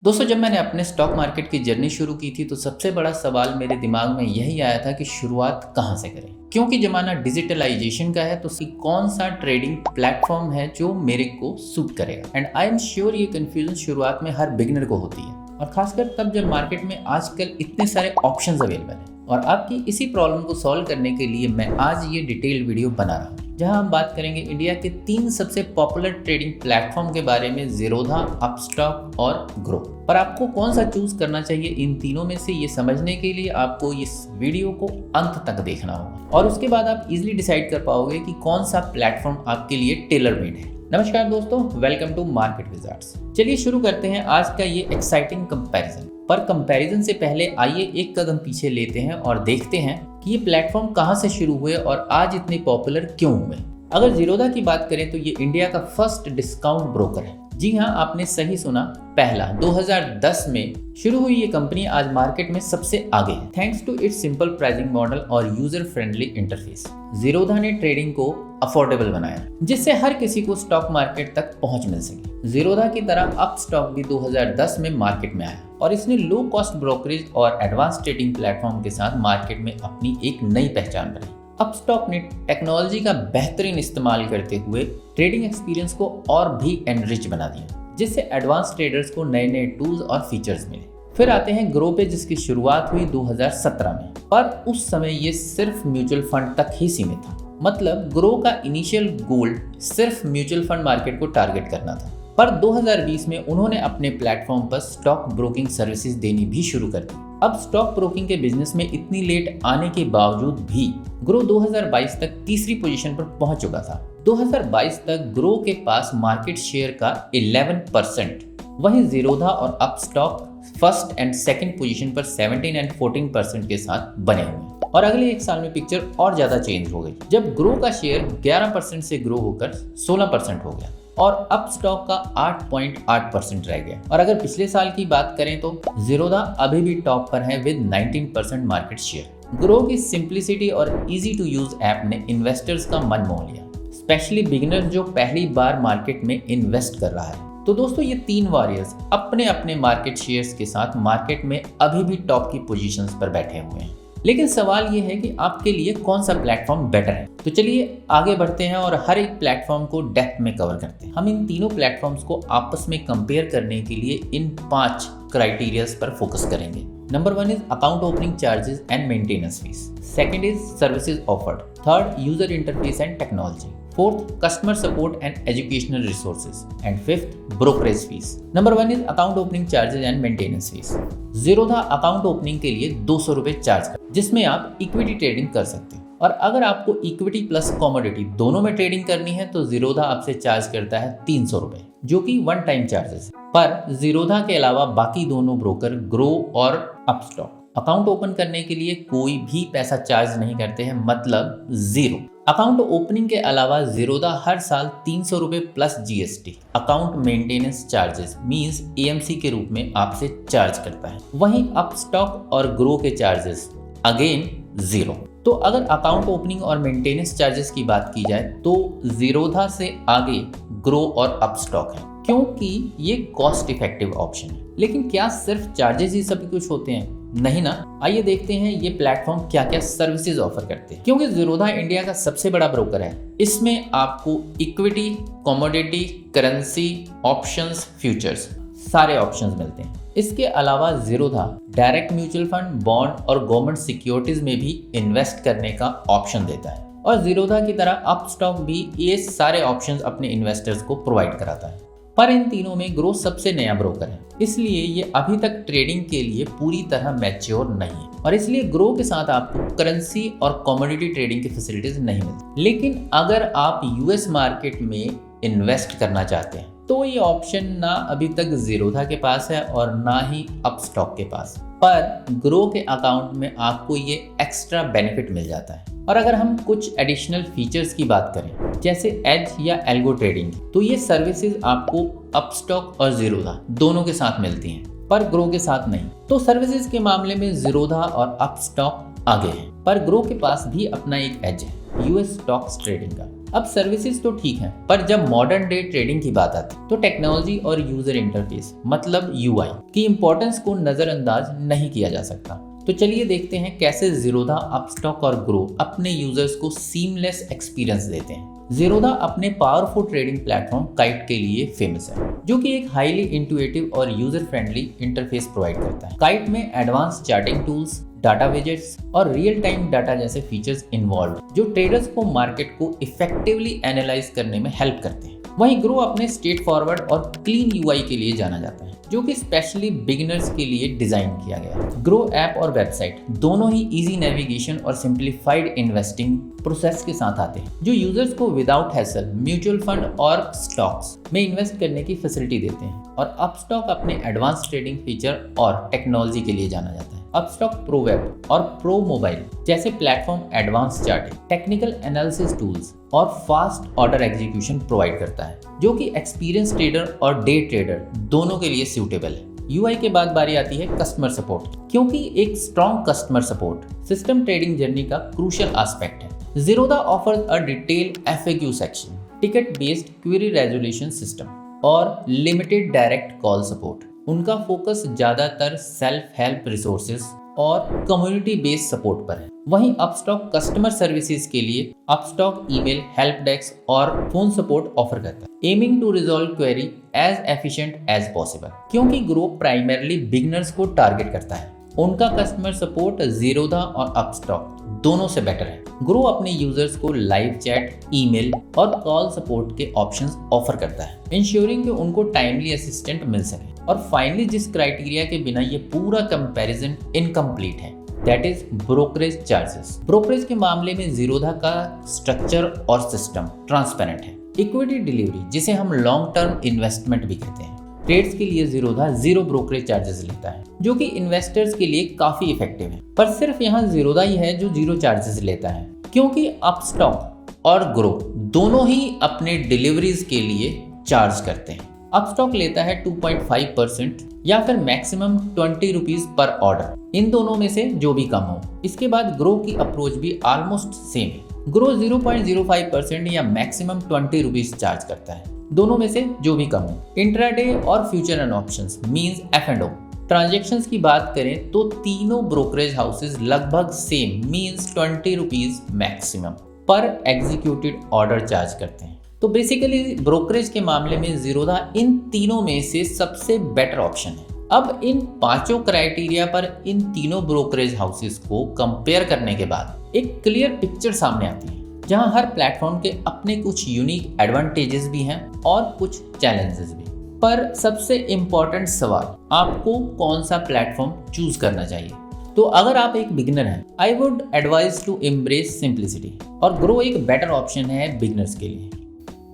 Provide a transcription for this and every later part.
दोस्तों, जब मैंने अपने स्टॉक मार्केट की जर्नी शुरू की थी तो सबसे बड़ा सवाल मेरे दिमाग में यही आया था कि शुरुआत कहाँ से करें। क्योंकि ज़माना डिजिटलाइजेशन का है तो कौन सा ट्रेडिंग प्लेटफॉर्म है जो मेरे को सूट करेगा। एंड आई एम श्योर ये कन्फ्यूजन शुरुआत में हर बिगिनर को होती है, और खासकर तब जब मार्केट में आजकल इतने सारे ऑप्शंस अवेलेबल हैं। और आपकी इसी प्रॉब्लम को सॉल्व करने के लिए मैं आज ये डिटेल्ड वीडियो बना रहा हूँ, जहां हम बात करेंगे इंडिया के 3 सबसे पॉपुलर ट्रेडिंग प्लेटफॉर्म के बारे में, ज़ीरोधा, अपस्टॉक और ग्रो। और आपको कौन सा चूज करना चाहिए इन तीनों में से, ये समझने के लिए आपको इस वीडियो को अंत तक देखना होगा, और उसके बाद आप इजीली डिसाइड कर पाओगे कि कौन सा प्लेटफॉर्म आपके लिए टेलर मेड है। नमस्कार दोस्तों, वेलकम टू मार्केट विजार्ड्स। चलिए शुरू करते हैं आज का ये एक्साइटिंग कंपैरिजन। पर कंपैरिजन से पहले आइए एक कदम पीछे लेते हैं और देखते हैं कि ये प्लेटफॉर्म कहां से शुरू हुए और आज इतने पॉपुलर क्यों हुए। अगर ज़ीरोधा की बात करें तो ये इंडिया का फर्स्ट डिस्काउंट ब्रोकर है। जी हाँ, आपने सही सुना, पहला। 2010 में शुरू हुई ये कंपनी आज मार्केट में सबसे आगे है, thanks to its simple pricing model और यूजर फ्रेंडली इंटरफेस। ज़ीरोधा ने ट्रेडिंग को अफोर्डेबल बनाया, जिससे हर किसी को स्टॉक मार्केट तक पहुंच मिल सके। ज़ीरोधा की तरह अपस्टॉक भी 2010 में मार्केट में आया, और इसने लो कॉस्ट ब्रोकरेज और एडवांस ट्रेडिंग प्लेटफॉर्म के साथ मार्केट में अपनी एक नई पहचान बनाई। अपस्टॉक ने टेक्नोलॉजी का बेहतरीन इस्तेमाल करते हुए ट्रेडिंग एक्सपीरियंस को और भी एनरिच बना दिया, जिससे एडवांस ट्रेडर्स को नए नए टूल्स और फीचर्स मिले। फिर आते हैं ग्रो पे, जिसकी शुरुआत हुई 2017 में, पर उस समय ये सिर्फ म्यूचुअल फंड तक ही सीमित था। मतलब ग्रो का इनिशियल गोल सिर्फ म्यूचुअल फंड मार्केट को टारगेट करना था, पर 2020 में उन्होंने अपने प्लेटफॉर्म पर स्टॉक ब्रोकिंग सर्विसेज देनी भी शुरू कर दी। अब स्टॉक ब्रोकिंग के बिजनेस में इतनी लेट आने के बावजूद भी ग्रो 2022 तक तीसरी पोजीशन पर पहुंच चुका था। 2022 तक ग्रो के पास मार्केट शेयर का 11%, वहीं ज़ीरोधा और Upstox first and second position पर 17 एंड 14% के साथ बने हुए। और अगले एक साल में पिक्चर और ज्यादा चेंज हो गई, जब ग्रो का शेयर 11% से ग्रो होकर 16% हो गया और अपस्टॉक का 8.8% रह गया। और अगर पिछले साल की बात करें तो ज़ीरोधा अभी भी टॉप पर है विद 19% मार्केट शेयर। ग्रो की सिंप्लिसिटी और इजी टू यूज ऐप ने इन्वेस्टर्स का मन मोह लिया, स्पेशली बिगिनर जो पहली बार मार्केट में इन्वेस्ट कर रहा है। तो दोस्तों, ये 3 वॉरियर्स अपने अपने मार्केट शेयर्स के साथ मार्केट में अभी भी टॉप की पोजीशंस पर बैठे हुए हैं। लेकिन सवाल ये है कि आपके लिए कौन सा प्लेटफॉर्म बेटर है। तो चलिए आगे बढ़ते हैं और हर एक प्लेटफॉर्म को डेप्थ में कवर करते हैं। हम इन तीनों प्लेटफॉर्म्स को आपस में कंपेयर करने के लिए इन 5 क्राइटेरियाज पर फोकस करेंगे। Number 1 is account opening charges and maintenance fees. Second is services offered. Third, user interface and technology. Fourth, customer support and educational resources. And fifth, brokerage fees. Number 1 is account opening charges and maintenance fees. Zerodha account opening के लिए 200 रुपए charge कर, जिसमें आप equity trading कर सकते हैं। और अगर आपको इक्विटी प्लस कमोडिटी दोनों में ट्रेडिंग करनी है तो ज़ीरोधा आपसे चार्ज करता है 300 रुपए, जो कि वन टाइम चार्जेस है। पर ज़ीरोधा के अलावा बाकी दोनों ब्रोकर ग्रो और अपस्टॉक अकाउंट ओपन करने के लिए कोई भी पैसा चार्ज नहीं करते हैं, मतलब जीरो। अकाउंट ओपनिंग के अलावा ज़ीरोधा हर साल 300 रुपए plus GST account maintenance charges means AMC के रूप में आपसे चार्ज करता है। वहीं अपस्टॉक और ग्रो के चार्जेस अगेन जीरो। तो अगर अकाउंट ओपनिंग और मेंटेनेंस चार्जेस की बात की जाए तो ज़ीरोधा से आगे ग्रो और अपस्टॉक है, क्योंकि ये कॉस्ट इफेक्टिव ऑप्शन है। लेकिन क्या सिर्फ चार्जेस ही सब कुछ होते हैं? नहीं ना। आइए देखते हैं ये प्लेटफॉर्म क्या क्या सर्विसेज ऑफर करते हैं। क्योंकि ज़ीरोधा इंडिया का सबसे बड़ा ब्रोकर है, इसमें आपको equity, commodity, currency, options, futures सारे ऑप्शंस मिलते हैं। इसके अलावा Zerodha direct mutual fund, bond और गवर्नमेंट सिक्योरिटीज में भी इन्वेस्ट करने का ऑप्शन देता है। और ज़ीरोधा की तरह अपस्टॉक भी ये सारे ऑप्शंस अपने इन्वेस्टर्स को प्रोवाइड कराता है। पर इन तीनों में ग्रो सबसे नया ब्रोकर है, इसलिए ये अभी तक ट्रेडिंग के लिए पूरी तरह मैच्योर नहीं है, और इसलिए ग्रो के साथ आपको करेंसी और कमोडिटी ट्रेडिंग की फैसिलिटीज नहीं मिलती। लेकिन अगर आप यूएस मार्केट में इन्वेस्ट करना चाहते हैं तो ये ऑप्शन ना अभी तक ज़ीरोधा के पास है और ना ही अपस्टॉक के पास, पर ग्रो के अकाउंट में आपको ये एक्स्ट्रा बेनिफिट मिल जाता है। और अगर हम कुछ एडिशनल फीचर्स की बात करें, जैसे एज या एल्गो ट्रेडिंग, तो ये सर्विसेज आपको अपस्टॉक और ज़ीरोधा दोनों के साथ मिलती हैं, पर ग्रो के साथ नहीं। तो सर्विसेज के मामले में ज़ीरोधा और अपस्टॉक आगे हैं, पर ग्रो के पास भी अपना एक एज है, यूएस स्टॉक्स ट्रेडिंग का। अब सर्विसेज तो ठीक है, पर जब मॉडर्न डे ट्रेडिंग की बात आती है तो टेक्नोलॉजी और यूजर इंटरफेस मतलब यूआई की इंपॉर्टेंस को नजरअंदाज नहीं किया जा सकता। तो चलिए देखते हैं कैसे ज़ीरोधा, अपस्टॉक और ग्रो अपने यूजर्स को सीमलेस एक्सपीरियंस देते हैं। ज़ीरोधा अपने पावरफुल ट्रेडिंग प्लेटफॉर्म काइट के लिए फेमस है, जो कि एक हाईली इंटुइटिव और यूजर फ्रेंडली इंटरफेस प्रोवाइड करता है। काइट में advance charting tools, data widgets और रियल टाइम डाटा जैसे फीचर्स इन्वॉल्व, जो ट्रेडर्स को मार्केट को इफेक्टिवली एनालाइज करने में हेल्प करते हैं। वहीं ग्रो अपने स्ट्रेट फॉरवर्ड और क्लीन यूआई के लिए जाना जाता है, जो कि स्पेशली बिगिनर्स के लिए डिजाइन किया गया है। ग्रो ऐप और वेबसाइट दोनों ही इजी नेविगेशन और सिंप्लीफाइड इन्वेस्टिंग प्रोसेस के साथ आते हैं, जो यूजर्स को विदाउट हैसल म्यूचुअल फंड और स्टॉक्स में इन्वेस्ट करने की फैसिलिटी देते हैं। और अपस्टॉक अपने एडवांस ट्रेडिंग फीचर और टेक्नोलॉजी के लिए जाना जाता है। अपस्टॉक प्रो वेब और प्रो मोबाइल जैसे platform advance charting, technical analysis tools और फास्ट ऑर्डर एग्जीक्यूशन प्रोवाइड करता है, जो कि एक्सपीरियंस ट्रेडर और डे ट्रेडर दोनों के लिए सूटेबल है। यूआई के बाद बारी आती है कस्टमर सपोर्ट, क्योंकि एक strong customer support system trading journey का क्रूशियल एस्पेक्ट है। Zerodha offers a detailed FAQ section, ticket based query resolution system और लिमिटेड डायरेक्ट कॉल सपोर्ट। उनका फोकस ज्यादातर सेल्फ हेल्प रिसोर्सेज और कम्युनिटी बेस्ड सपोर्ट पर है। वहीं अपस्टॉक कस्टमर सर्विसेज के लिए अपस्टॉक ईमेल, हेल्प डेस्क और फोन सपोर्ट ऑफर करता है, aiming to resolve query as efficient as possible. क्योंकि ग्रो प्राइमरली बिगिनर्स को टारगेट करता है, उनका कस्टमर सपोर्ट ज़ीरोधा और अपस्टॉक दोनों से बेटर है। ग्रो अपने यूजर्स को लाइव चैट, ईमेल और कॉल सपोर्ट के ऑप्शंस ऑफर करता है, इंश्योरिंग कि उनको टाइमली असिस्टेंट मिल सके। और फाइनली जिस क्राइटेरिया के बिना ये पूरा कंपैरिजन इनकम्प्लीट है, that is brokerage charges. Brokerage के मामले में ज़ीरोधा का स्ट्रक्चर और सिस्टम ट्रांसपेरेंट है। इक्विटी डिलीवरी, जिसे हम लॉन्ग टर्म इन्वेस्टमेंट भी कहते हैं, ट्रेड्स के लिए ज़ीरोधा जीरो ब्रोकरेज चार्जेस लेता है, जो कि इन्वेस्टर्स के लिए काफी इफेक्टिव है। पर सिर्फ यहाँ ज़ीरोधा ही है जो जीरो चार्जेस लेता है, क्योंकि अपस्टॉक और ग्रो दोनों ही अपने डिलीवरीज के लिए चार्ज करते हैं। अपस्टॉक लेता है 2.5% या फिर मैक्सिमम 20 रुपीज पर ऑर्डर, इन दोनों में से जो भी कम हो। इसके बाद ग्रो की अप्रोच भी ऑलमोस्ट सेम है। ग्रो 0.05% या मैक्सिमम 20 रुपीज चार्ज करता है, दोनों में से जो भी कम हो। इंट्राडे और future and options means F&O transactions की बात करें तो तीनों ब्रोकरेज हाउसेज लगभग सेम मींस 20 रुपीज मैक्सिमम पर एग्जीक्यूटेड ऑर्डर चार्ज करते हैं। तो बेसिकली ब्रोकरेज के मामले में ज़ीरोधा इन तीनों में से सबसे बेटर ऑप्शन है। अब इन पांचों क्राइटेरिया पर इन तीनों ब्रोकरेज हाउसेस को कंपेयर करने के बाद एक क्लियर पिक्चर सामने आती है, जहां हर प्लेटफॉर्म के अपने कुछ यूनिक एडवांटेजेस भी हैं और कुछ चैलेंजेस भी। पर सबसे इम्पोर्टेंट सवाल, आपको कौन सा प्लेटफॉर्म चूज करना चाहिए? तो अगर आप एक बिगिनर हैं, I would advise to embrace simplicity, और ग्रो एक बेटर ऑप्शन है बिगिनर्स के लिए।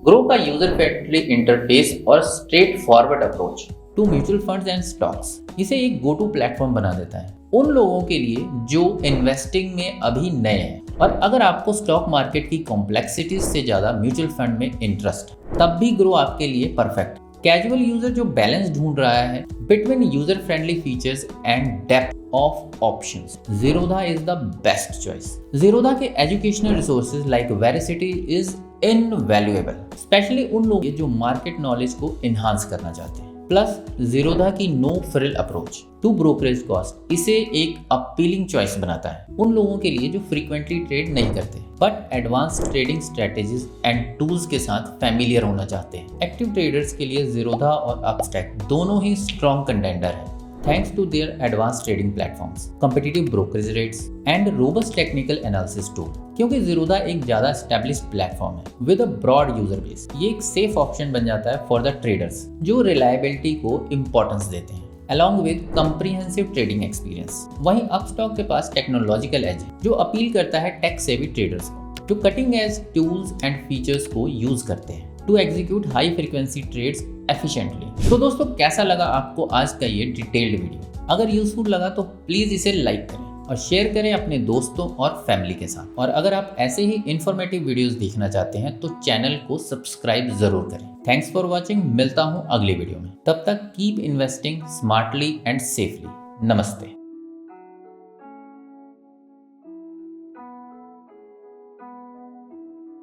ग्रो का यूजर फ्रेंडली इंटरफेस और straightforward approach to mutual funds and stocks इसे एक गो टू प्लेटफॉर्म बना देता है उन लोगों के लिए जो इन्वेस्टिंग में अभी नए हैं, और अगर आपको स्टॉक मार्केट की कॉम्प्लेक्सिटीज से ज्यादा म्यूचुअल फंड में इंटरेस्ट, तब भी ग्रो आपके लिए परफेक्ट। कैजुअल यूजर जो बैलेंस ढूंढ रहा है between user friendly features and depth of options, Zerodha is the best choice. Zerodha के educational resources like varsity is invaluable, especially उन लोग जो मार्केट नॉलेज को इन्हांस करना चाहते हैं। प्लस ज़ीरोधा की no frill approach to brokerage cost इसे एक अपीलिंग चॉइस बनाता है उन लोगों के लिए जो फ्रीक्वेंटली ट्रेड नहीं करते but advance trading strategies and tools के साथ फैमिलियर होना चाहते हैं। एक्टिव ट्रेडर्स के लिए ज़ीरोधा और अपस्टॉक दोनों ही स्ट्रॉन्ग कंटेंडर हैं, thanks to their advanced trading platforms, competitive brokerage rates and robust technical analysis tool। क्योंकि ज़ीरोधा एक ज़्यादा established प्लेटफॉर्म है with a broad user base, ये एक सेफ ऑप्शन बन जाता है for the traders जो रिलायबिलिटी को इम्पोर्टेंस देते हैं along with comprehensive trading experience। वहीं अपस्टॉक के पास टेक्नोलॉजिकल एज है जो अपील करता है टेक सेवी ट्रेडर्स को, जो cutting edge tools and features को यूज करते हैं to execute high frequency trades efficiently. तो दोस्तों, कैसा लगा आपको आज का ये डिटेल्ड वीडियो? अगर यूजफुल लगा तो प्लीज इसे लाइक करें और शेयर करें अपने दोस्तों और फैमिली के साथ। और अगर आप ऐसे ही इंफॉर्मेटिव वीडियोस देखना चाहते हैं तो चैनल को सब्सक्राइब जरूर करें। थैंक्स फॉर वॉचिंग, मिलता हूं अगले वीडियो में। तब तक keep investing smartly and safely. नमस्ते।